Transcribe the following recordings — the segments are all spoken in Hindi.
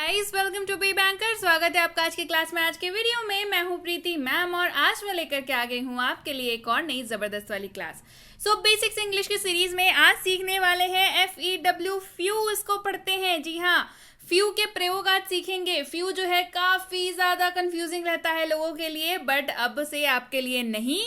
Guys, welcome to be banker. स्वागत है आपका आज की क्लास में। आज के वीडियो में मैं हूं प्रीति मैम और आज मैं लेकर के आ गई हूं आपके लिए एक और नई जबरदस्त वाली क्लास। बेसिक्स इंग्लिश की सीरीज में आज सीखने वाले हैं FEW फ्यू। इसको पढ़ते हैं। जी हाँ, फ्यू के प्रयोग आज सीखेंगे। फ्यू जो है काफी ज्यादा कंफ्यूजिंग रहता है लोगों के लिए, बट अब से आपके लिए नहीं,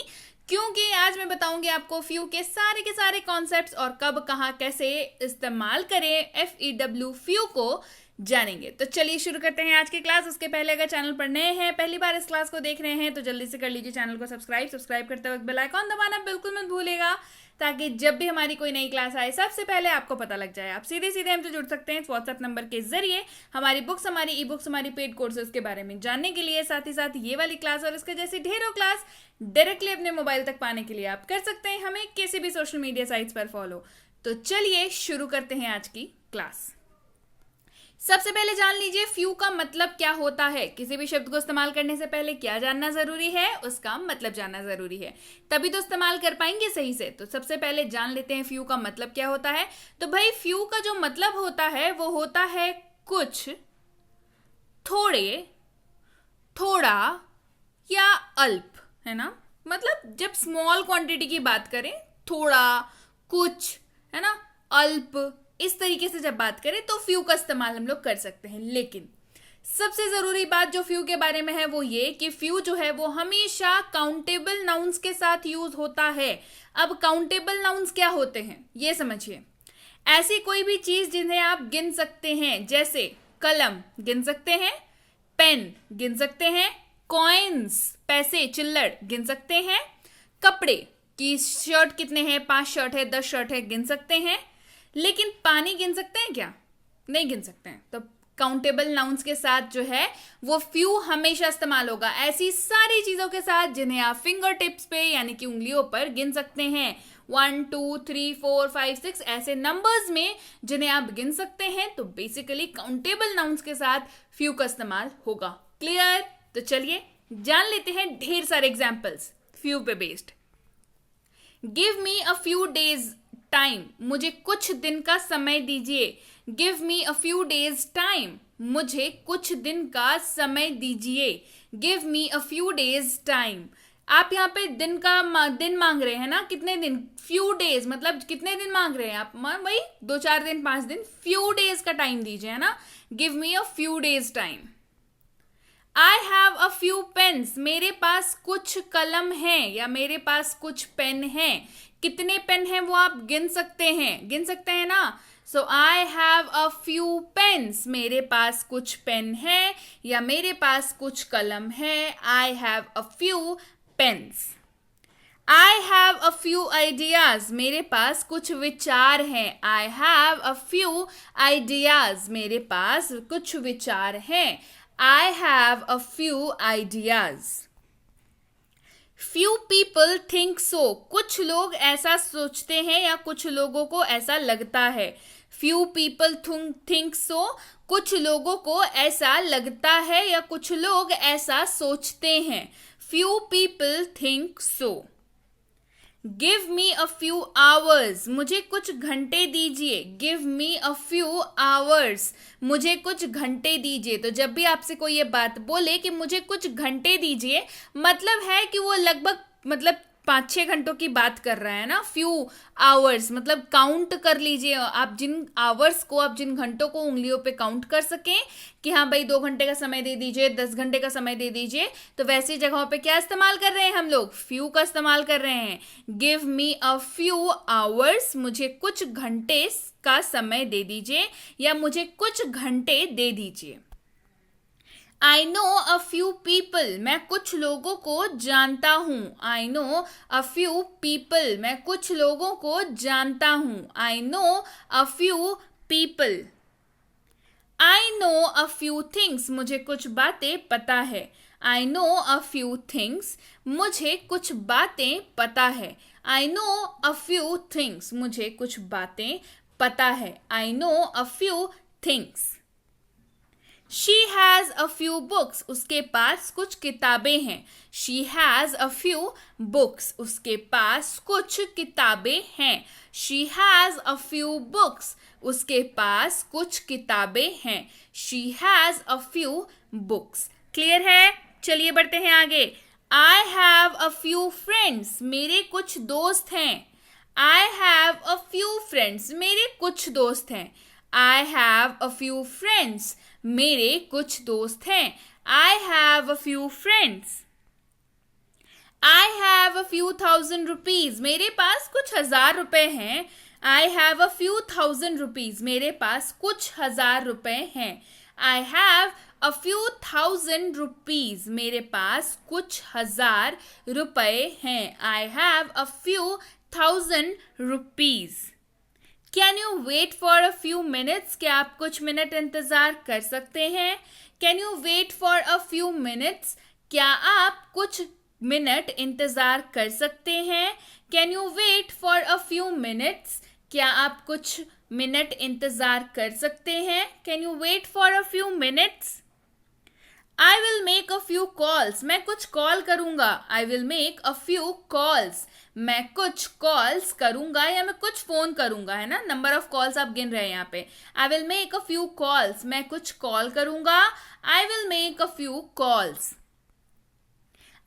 क्योंकि आज मैं बताऊंगी आपको फ्यू के सारे कॉन्सेप्ट्स और कब कहाँ कैसे इस्तेमाल करें FEW फ्यू को जानेंगे। तो चलिए शुरू करते हैं आज की क्लास। उसके पहले अगर चैनल पर नए हैं, पहली बार इस क्लास को देख रहे हैं, तो जल्दी से कर लीजिए चैनल को सब्सक्राइब करते वक्त बेल आइकॉन दबाना बिल्कुल मत भूलिएगा, ताकि जब भी हमारी कोई नई क्लास आए सबसे पहले आपको पता लग जाए। आप सीधे हमसे जुड़ सकते हैं व्हाट्सएप नंबर के जरिए हमारी बुक्स, हमारी ई बुक्स, हमारी पेड कोर्सेज के बारे में जानने के लिए। साथ ही साथ ये वाली क्लास और इसके जैसी ढेरों क्लास डायरेक्टली अपने मोबाइल तक पाने के लिए आप कर सकते हैं हमें किसी भी सोशल मीडिया साइट्स पर फॉलो। तो चलिए शुरू करते हैं आज की क्लास। सबसे पहले जान लीजिए फ्यू का मतलब क्या होता है। किसी भी शब्द को इस्तेमाल करने से पहले क्या जानना जरूरी है? उसका मतलब जानना जरूरी है, तभी तो इस्तेमाल कर पाएंगे सही से। तो सबसे पहले जान लेते हैं फ्यू का मतलब क्या होता है। तो भाई फ्यू का जो मतलब होता है वो होता है कुछ, थोड़े, थोड़ा या अल्प, है ना। मतलब जब स्मॉल क्वांटिटी की बात करें, थोड़ा, कुछ, है ना, अल्प, इस तरीके से जब बात करें तो फ्यू का इस्तेमाल हम लोग कर सकते हैं। लेकिन सबसे जरूरी बात जो फ्यू के बारे में है वो ये कि फ्यू जो है वो हमेशा काउंटेबल नाउन्स के साथ यूज होता है। अब काउंटेबल नाउन्स क्या होते हैं ये समझिए। ऐसी कोई भी चीज जिन्हें आप गिन सकते हैं, जैसे कलम गिन सकते हैं, पेन गिन सकते हैं, कॉइन्स पैसे चिल्लड़ गिन सकते हैं, कपड़े की शर्ट कितने हैं, 5 शर्ट है, 10 शर्ट है, गिन सकते हैं। लेकिन पानी गिन सकते हैं क्या? नहीं गिन सकते हैं। तो काउंटेबल नाउन्स के साथ जो है वो फ्यू हमेशा इस्तेमाल होगा, ऐसी सारी चीजों के साथ जिन्हें आप फिंगर टिप्स पे यानी कि उंगलियों पर गिन सकते हैं। 1 2 3 4 5 6 ऐसे नंबर्स में जिन्हें आप गिन सकते हैं, तो बेसिकली काउंटेबल नाउन्स के साथ फ्यू का इस्तेमाल होगा। क्लियर? तो चलिए जान लेते हैं ढेर सारे एग्जाम्पल्स फ्यू पे based. Give me a few days time, मुझे कुछ दिन का समय दीजिए। Give me a few days time, मुझे कुछ दिन का समय दीजिए। Give me a few days time. आप यहाँ पे दिन मांग रहे हैं ना, कितने दिन? फ्यू डेज मतलब कितने दिन मांग रहे हैं आप? भाई 2-4 दिन, 5 दिन, फ्यू डेज का टाइम दीजिए, है ना। Give me a few days time. I have a few pens, मेरे पास कुछ कलम हैं या मेरे पास कुछ पेन हैं। कितने पेन हैं वो आप गिन सकते हैं ना। So I have a few pens, मेरे पास कुछ पेन है या मेरे पास कुछ कलम है। I have a few pens. I have a few ideas, मेरे पास कुछ विचार हैं। I have a few ideas, मेरे पास कुछ विचार हैं। I have a few ideas. Few people think so, कुछ लोग ऐसा सोचते हैं या कुछ लोगों को ऐसा लगता है। फ्यू पीपल थिंक सो, कुछ लोगों को ऐसा लगता है या कुछ लोग ऐसा सोचते हैं। Few people think so. Give me a few hours, मुझे कुछ घंटे दीजिए। Give me a few hours, मुझे कुछ घंटे दीजिए। तो जब भी आपसे कोई ये बात बोले कि मुझे कुछ घंटे दीजिए, मतलब है कि वो लगभग 5-6 घंटों की बात कर रहा है ना। फ्यू आवर्स मतलब काउंट कर लीजिए आप, जिन आवर्स को, आप जिन घंटों को उंगलियों पे काउंट कर सकें कि हाँ भाई 2 घंटे का समय दे दीजिए, 10 घंटे का समय दे दीजिए। तो वैसी जगहों पे क्या इस्तेमाल कर रहे हैं हम लोग? फ्यू का इस्तेमाल कर रहे हैं। Give me a few hours, मुझे कुछ घंटे का समय दे दीजिए या मुझे कुछ घंटे दे दीजिए। I know a few people, मैं कुछ लोगों को जानता हूं। I know a few people, मैं कुछ लोगों को जानता हूं। I know a few people. I know a few things, मुझे कुछ बातें पता है। I know a few things, मुझे कुछ बातें पता है। I know a few things, मुझे कुछ बातें पता है। I know a few things. She has a few books. उसके पास कुछ किताबें हैं. She has a few books. उसके पास कुछ किताबें हैं. She has a few books. उसके पास कुछ किताबें हैं. She has a few books. Clear है? चलिए बढ़ते हैं आगे. I have a few friends. मेरे कुछ दोस्त हैं. I have a few friends. मेरे कुछ दोस्त हैं. I have a few friends. मेरे कुछ दोस्त हैं. I have a few friends. I have a few thousand rupees. मेरे पास कुछ हजार रुपए हैं. I have a few thousand rupees. मेरे पास कुछ हजार रुपए हैं. I have a few thousand rupees. मेरे पास कुछ हजार रुपए हैं. I have a few thousand rupees. Can you wait for a few minutes? क्या आप कुछ मिनट इंतजार कर सकते हैं? Can you wait for a few minutes? क्या आप कुछ मिनट इंतजार कर सकते हैं? Can you wait for a few minutes? क्या आप कुछ मिनट इंतजार कर सकते हैं? Can you wait for a few minutes? I will make a few calls. मैं कुछ कॉल करूंगा. I will make a few calls. मैं कुछ कॉल्स करूंगा या मैं कुछ फोन करूंगा, है ना. नंबर ऑफ कॉल्स आप गिन रहे हैं यहाँ पे. I will make a few calls. मैं कुछ कॉल करूंगा. I will make a few calls.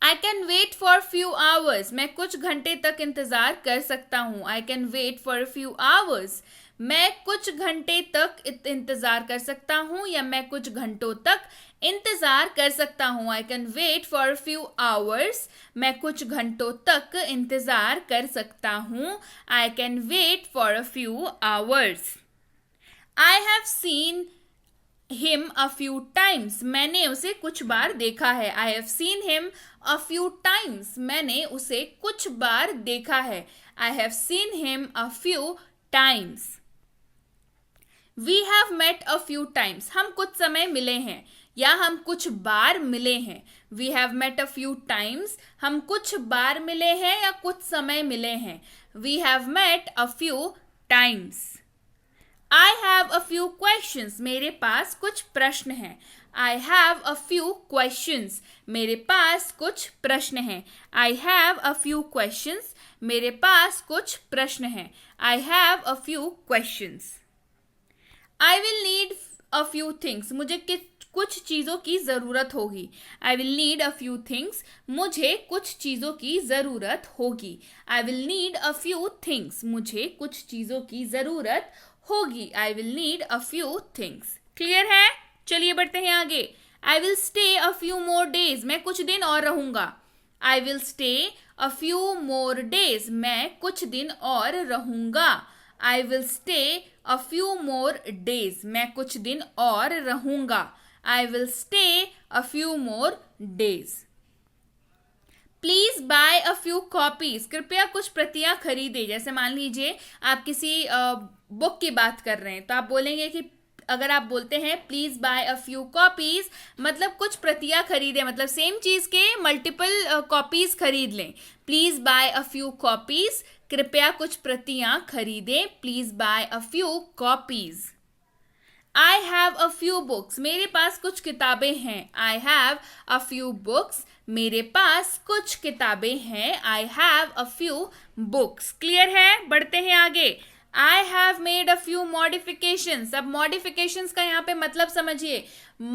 I can wait for few hours. मैं कुछ घंटे तक इंतजार कर सकता हूँ. I can wait for a few hours. मैं कुछ घंटे तक इंतजार कर सकता हूँ या मैं कुछ घंटों तक इंतजार कर सकता हूँ. I can wait for a few hours. मैं कुछ घंटों तक इंतजार कर सकता हूँ. I can wait for a few hours. I have seen him a few times. मैंने उसे कुछ बार देखा है. I have seen him a few times. मैंने उसे कुछ बार देखा है. I have seen him a few times. We have met a few times. हम कुछ समय मिले हैं या हम कुछ बार मिले हैं. We have met a few times. हम कुछ बार मिले हैं या कुछ समय मिले हैं. We have met a few times. I have a few questions. मेरे पास कुछ प्रश्न हैं. I have a few questions. मेरे पास कुछ प्रश्न हैं. I have a few questions. मेरे पास कुछ प्रश्न हैं. I have a few questions. I will need a few things. मुझे कुछ चीज़ों की ज़रूरत होगी. I will need a few things. मुझे कुछ चीज़ों की ज़रूरत होगी. I will need a few things. मुझे कुछ चीज़ों की ज़रूरत होगी. I will need a few things. Clear है? चलिए बढ़ते हैं आगे. I will stay a few more days. मैं कुछ दिन और रहूँगा. I will stay a few more days. मैं कुछ दिन और रहूँगा. I will stay a few more days. मैं कुछ दिन और रहूँगा. I will stay a few more days. Please buy a few copies. कृपया कुछ प्रतियां खरीदें. जैसे मान लीजिए आप किसी बुक की बात कर रहे हैं तो आप बोलेंगे कि अगर आप बोलते हैं please buy a few copies, मतलब कुछ प्रतियां खरीदें, मतलब सेम चीज के मल्टीपल कॉपीज खरीद लें. Please buy a few copies, कृपया कुछ प्रतियां खरीदें. Please buy a few copies. I have a few books. मेरे पास कुछ किताबें हैं. I have a few books. मेरे पास कुछ किताबें हैं. I have a few books. Clear है? बढ़ते हैं आगे. I have made a few modifications. अब modifications का यहाँ पे मतलब समझिए.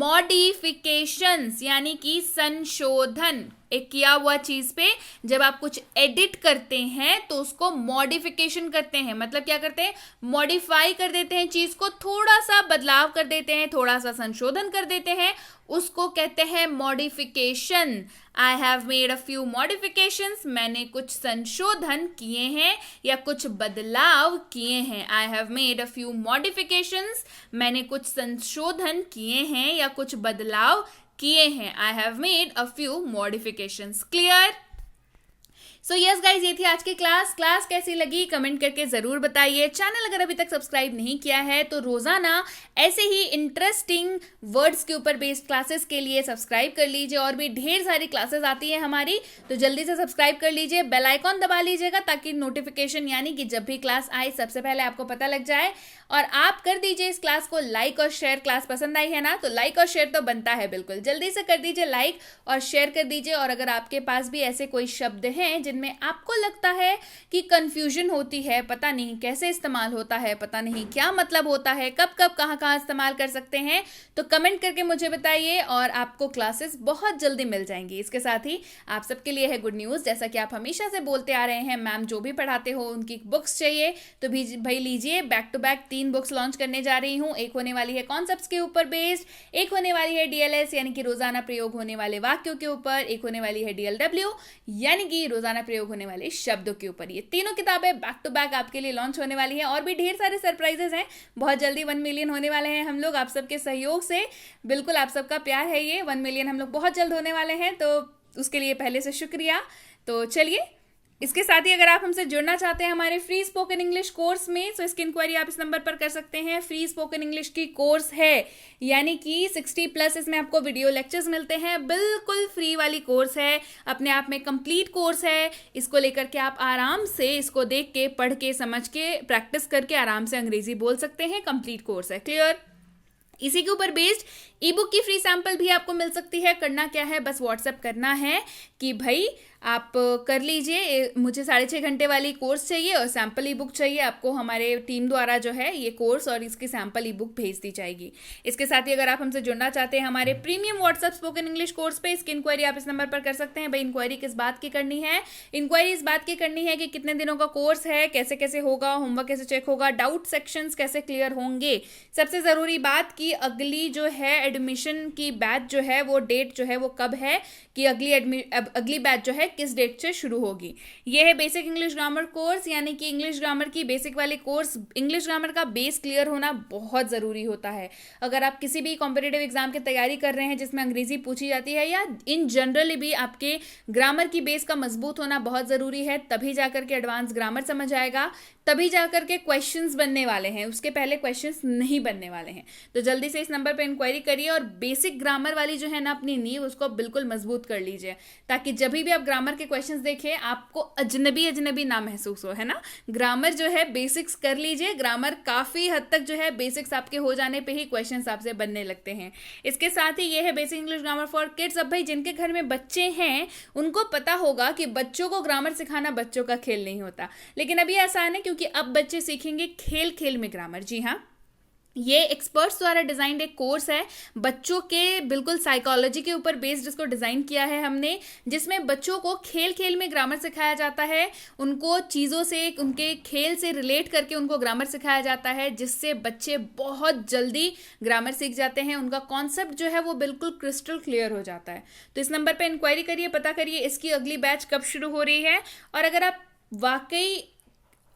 Modifications यानी कि संशोधन. एक किया हुआ चीज पे जब आप कुछ एडिट करते हैं तो उसको मॉडिफिकेशन करते हैं. मतलब क्या करते हैं? मॉडिफाई कर देते हैं चीज को, थोड़ा सा बदलाव कर देते हैं, थोड़ा सा संशोधन कर देते हैं, उसको कहते हैं modification. I have made a few modifications. मैंने कुछ संशोधन किए हैं या कुछ बदलाव किए हैं. I have made a few modifications. मैंने कुछ संशोधन किए हैं या कुछ बदलाव किए हैं. I have made a few modifications. Clear? So yes guys, ये थी आज की क्लास कैसी लगी कमेंट करके ज़रूर बताइए। चैनल अगर अभी तक सब्सक्राइब नहीं किया है तो रोज़ाना ऐसे ही इंटरेस्टिंग वर्ड्स के ऊपर बेस्ड क्लासेस के लिए सब्सक्राइब कर लीजिए। और भी ढेर सारी क्लासेस आती है हमारी, तो जल्दी से सब्सक्राइब कर लीजिए, बेल आइकॉन दबा लीजिएगा ताकि नोटिफिकेशन यानी कि जब भी क्लास आए सबसे पहले आपको पता लग जाए। और आप कर दीजिए इस क्लास को लाइक और शेयर। क्लास पसंद आई है ना, तो लाइक और शेयर तो बनता है, बिल्कुल जल्दी से कर दीजिए लाइक और शेयर कर दीजिए। और अगर आपके पास भी ऐसे कोई शब्द हैं जिनमें आपको लगता है कि कंफ्यूजन होती है, पता नहीं कैसे इस्तेमाल होता है, पता नहीं क्या मतलब होता है, कब कब कहाँ कहाँ इस्तेमाल कर सकते हैं, तो कमेंट करके मुझे बताइए और आपको क्लासेस बहुत जल्दी मिल जाएंगी। इसके साथ ही आप सबके लिए है गुड न्यूज़, जैसा कि आप हमेशा से बोलते आ रहे हैं मैम जो भी पढ़ाते हो उनकी बुक्स चाहिए, तो भी भाई लीजिए। Back to back 3 books launch करने जा रही हूँ। एक होने वाली है कॉन्सेप्ट्स के ऊपर बेस्ड, एक होने वाली है डीएलएस यानी कि रोजाना प्रयोग होने वाले वाक्यों के ऊपर, एक होने वाली है डीएलडब्ल्यू यानी कि रोजाना प्रयोग होने वाले शब्दों के ऊपर। ये तीनों किताबें बैक टू बैक आपके लिए लॉन्च होने वाली हैं। और भी ढेर सारे सरप्राइजेस हैं, बहुत जल्दी 1 मिलियन होने वाले हैं हम लोग आप सबके सहयोग से। बिल्कुल आप सबका प्यार है, ये 1 मिलियन हम लोग बहुत जल्द होने वाले हैं, तो उसके लिए पहले से शुक्रिया। तो चलिए, इसके साथ ही अगर आप हमसे जुड़ना चाहते हैं हमारे फ्री स्पोकन इंग्लिश कोर्स में, तो इसकी इंक्वायरी आप इस नंबर पर कर सकते हैं। फ्री स्पोकन इंग्लिश की कोर्स है यानी कि 60+ इसमें आपको वीडियो लेक्चर्स मिलते हैं, बिल्कुल फ्री वाली कोर्स है, अपने आप में कंप्लीट कोर्स है। इसको लेकर के आप आराम से इसको देख के, पढ़ के, समझ के, प्रैक्टिस करके आराम से अंग्रेजी बोल सकते हैं। कंप्लीट कोर्स है, क्लियर। इसी के ऊपर बेस्ड ई बुक की फ्री सैंपल भी आपको मिल सकती है। करना क्या है, बस व्हाट्सएप करना है कि भाई आप कर लीजिए, मुझे 6.5 घंटे वाली कोर्स चाहिए और सैम्पल ई बुक चाहिए। आपको हमारे टीम द्वारा जो है ये कोर्स और इसकी सैम्पल ई बुक भेज दी जाएगी। इसके साथ ही अगर आप हमसे जुड़ना चाहते हैं हमारे premium WhatsApp spoken English course पे, इसकी इंक्वायरी आप इस नंबर पर कर सकते हैं। भाई इंक्वायरी किस बात की करनी है, इंक्वायरी इस बात की करनी है कि कितने दिनों का कोर्स है, कैसे कैसे होगा, होमवर्क कैसे चेक होगा, डाउट सेक्शंस कैसे क्लियर होंगे, सबसे ज़रूरी बात कि अगली जो है एडमिशन की बैच जो है वो डेट जो है वो कब है, कि अगली बैच जो है किस डेट से शुरू होगी। ये है बेसिक इंग्लिश ग्रामर कोर्स यानी कि इंग्लिश ग्रामर की बेसिक वाली कोर्स। इंग्लिश ग्रामर का बेस क्लियर होना बहुत ज़रूरी होता है। अगर आप किसी भी कॉम्पिटिटिव एग्जाम की तैयारी कर रहे हैं जिसमें अंग्रेजी पूछी जाती है, या इन जनरली भी आपके ग्रामर की बेस का मजबूत होना बहुत ज़रूरी है, तभी जाकर के एडवांस ग्रामर समझ आएगा, तभी जाकर के क्वेश्चंस बनने वाले हैं, उसके पहले क्वेश्चंस नहीं बनने वाले हैं। तो जल्दी से इस नंबर पे इंक्वायरी करिए और बेसिक ग्रामर वाली जो है ना अपनी नींव उसको बिल्कुल मजबूत कर लीजिए, ताकि जब भी आप ग्रामर के क्वेश्चंस देखें आपको अजनबी ना महसूस हो, है ना। ग्रामर जो है बेसिक्स कर लीजिए, ग्रामर काफ़ी हद तक जो है बेसिक्स आपके हो जाने पे ही क्वेश्चंस आपसे बनने लगते हैं। इसके साथ ही ये है basic English grammar for kids. अब भाई जिनके घर में बच्चे हैं उनको पता होगा कि बच्चों को ग्रामर सिखाना बच्चों का खेल नहीं होता, लेकिन अभी आसान है क्योंकि अब बच्चे सीखेंगे खेल खेल में ग्रामर। जी हाँ, ये एक्सपर्ट्स द्वारा डिज़ाइंड एक कोर्स है, बच्चों के बिल्कुल साइकोलॉजी के ऊपर बेस्ड इसको डिज़ाइन किया है हमने, जिसमें बच्चों को खेल खेल में ग्रामर सिखाया जाता है। उनको चीज़ों से, उनके खेल से रिलेट करके उनको ग्रामर सिखाया जाता है, जिससे बच्चे बहुत जल्दी ग्रामर सीख जाते हैं, उनका कॉन्सेप्ट जो है वो बिल्कुल क्रिस्टल क्लियर हो जाता है। तो इस नंबर पर इंक्वायरी करिए, पता करिए इसकी अगली बैच कब शुरू हो रही है। और अगर आप वाकई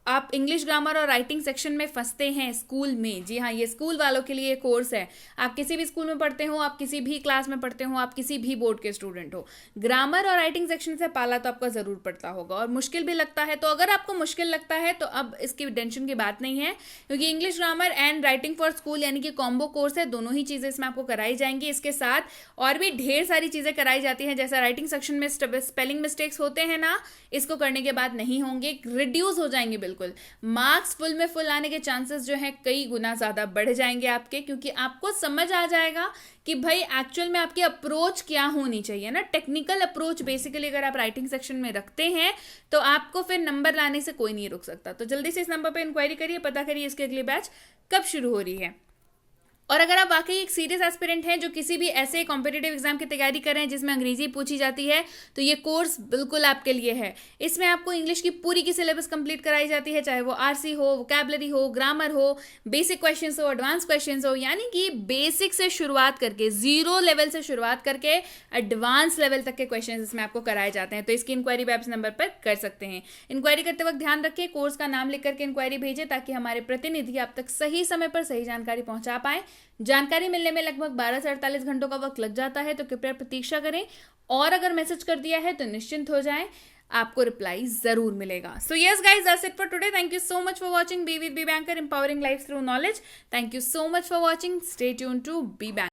आप इंग्लिश ग्रामर और राइटिंग सेक्शन में फंसते हैं स्कूल में, जी हाँ ये स्कूल वालों के लिए कोर्स है। आप किसी भी स्कूल में पढ़ते हो, आप किसी भी क्लास में पढ़ते हो, आप किसी भी बोर्ड के स्टूडेंट हो, ग्रामर और राइटिंग सेक्शन से पाला तो आपका ज़रूर पड़ता होगा और मुश्किल भी लगता है। तो अगर आपको मुश्किल लगता है तो अब इसकी टेंशन की बात नहीं है, क्योंकि English grammar and writing for school यानी कि कॉम्बो कोर्स है, दोनों ही चीज़ें इसमें आपको कराई जाएंगी। इसके साथ और भी ढेर सारी चीज़ें कराई जाती हैं, जैसा राइटिंग सेक्शन में स्पेलिंग मिस्टेक्स होते हैं ना, इसको करने के बाद नहीं होंगे, रिड्यूस हो जाएंगे बिल्कुल। मार्क्स फुल में फुल आने के चांसेस जो है कई गुना ज़्यादा बढ़ जाएंगे आपके, क्योंकि आपको समझ आ जाएगा कि भाई एक्चुअल में आपकी अप्रोच क्या होनी चाहिए ना। टेक्निकल अप्रोच बेसिकली अगर आप राइटिंग सेक्शन में रखते हैं तो आपको फिर नंबर लाने से कोई नहीं रोक सकता। तो जल्दी से इस नंबर पर इंक्वायरी करिए, पता करिए इसकी अगली बैच कब शुरू हो रही है। और अगर आप वाकई एक सीरियस एस्पिरेंट हैं जो किसी भी ऐसे कॉम्पिटिटिव एग्जाम की तैयारी कर रहे हैं जिसमें अंग्रेजी पूछी जाती है, तो ये कोर्स बिल्कुल आपके लिए है। इसमें आपको इंग्लिश की पूरी की सिलेबस कंप्लीट कराई जाती है, चाहे वो आरसी हो, वोकैबुलरी हो, ग्रामर हो, बेसिक क्वेश्चंस हो, एडवांस क्वेश्चंस हो, यानी कि बेसिक से शुरुआत करके, 0 लेवल से शुरुआत करके एडवांस लेवल तक के क्वेश्चन इसमें आपको कराए जाते हैं। तो इसकी इंक्वायरी भी आप इस नंबर पर कर सकते हैं। इंक्वायरी करते वक्त ध्यान रखें, कोर्स का नाम लिख करके इंक्वायरी भेजें ताकि हमारे प्रतिनिधि आप तक सही समय पर सही जानकारी पहुंचा पाए। जानकारी मिलने में लगभग 12 से 48 घंटों का वक्त लग जाता है, तो कृपया प्रतीक्षा करें और अगर मैसेज कर दिया है तो निश्चिंत हो जाएं, आपको रिप्लाई जरूर मिलेगा. So yes guys, that's it for today. Thank you so much for watching be with B banker, empowering life through knowledge. Thank you so much for watching. Stay tune to B bank.